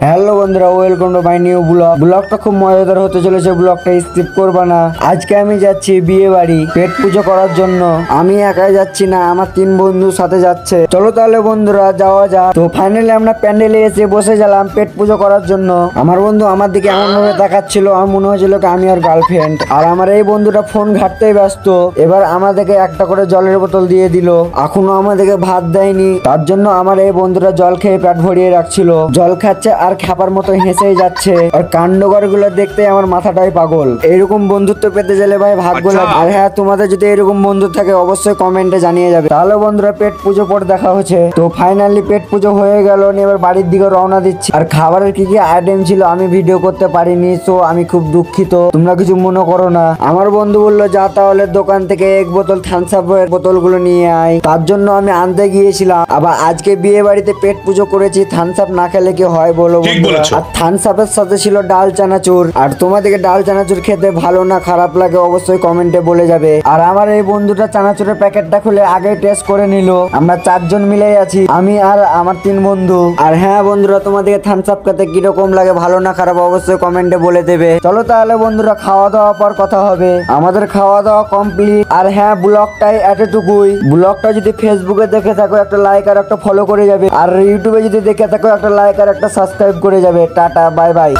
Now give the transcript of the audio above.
Hello বন্ধুরা, welcome to my new ব্লগটা খুব মজাদার হতে চলেছে। ব্লগটা স্কিপ করবা না। আজকে আমি যাচ্ছি বিয়ে বাড়ি পেট পুজো করার জন্য। আমি একাই যাচ্ছি না, আমার 3 বন্ধুর সাথে যাচ্ছে। চলো তাহলে বন্ধুরা যাওয়া যাক। তো ফাইনালি আমরা প্যান্ডেলে এসে বসে গেলাম পেট পুজো করার জন্য। আমার বন্ধু আমার দিকে এমন ভাবে তাকাচ্ছিল, আমার মনে হয়েছিল আমি আর গার্লফ্রেন্ড। আর আমার এই বন্ধুটা ফোন ঘাটতেই ব্যস্ত। এবার আমাদেরকে একটা করে জলের বোতল দিয়ে দিল। এখনো আমাদেরকে ভাত দেয়নি, তার জন্য আমার এই বন্ধুটা জল খেয়ে পেট ভরিয়ে রাখছিল। জল খাচ্ছে আর খাবার মতো হেসেই যাচ্ছে। আর কাণ্ডকর গুলো দেখতে আমার মাথাটাই পাগল। এরকম বন্ধুত্ব পেতে গেলে ভাই ভাগ্য লাগে। আর হ্যাঁ, তোমাদের যদি এরকম বন্ধু থাকে অবশ্যই কমেন্টে জানিয়ে যাবে। তাহলে বন্ধুরা পেট পুজো পর দেখা হচ্ছে। তো ফাইনালি পেট পুজো হয়ে গেল, এবার বাড়ির দিকে রওনা দিচ্ছি। আর খাবারের কি কি আইটেম ছিল আমি ভিডিও করতে পারিনি, তো আমি খুব দুঃখিত, তোমরা কিছু মনে করো না। আমার বন্ধু বললো যা তাহলে দোকান থেকে 1 বোতল থামস আপের বোতল গুলো নিয়ে আয়। তার জন্য আমি আনতে গিয়েছিলাম। আবার আজকে বিয়ে বাড়িতে পেট পুজো করেছি, থামস আপ না খেলে কি হয় বলো? আর থামস আপের সাথে ছিল ডাল চানাচুর। আর তোমাদেরকে ডাল চানাচুর খেতে ভালো না খারাপ লাগে অবশ্যই কমেন্টে বলে যাবে। আর আমার এই বন্ধুটা চানাচুরের প্যাকেটটা খুলে আগে টেস্ট করে নিল। আমরা 4 জন মিলেই আছি, আমি আর আমার 3 বন্ধু। আর হ্যাঁ বন্ধুরা, তোমাদেরকে থামস আপ খেতে কিরকম লাগে ভালো না খারাপ অবশ্যই কমেন্টে বলে দেবে। চলো তাহলে বন্ধুরা, খাওয়া দাওয়া পর কথা হবে। আমাদের খাওয়া দাওয়া কমপ্লিট। আর হ্যাঁ, ব্লগটাই এতটুকুই। ব্লগটা যদি ফেসবুকে দেখে থাকো একটা লাইক আর একটা ফলো করে যাবে। আর ইউটিউবে যদি দেখে থাকো একটা লাইক আর একটা সাবস্ক্রাইব করে যাবে। Tata, bye bye.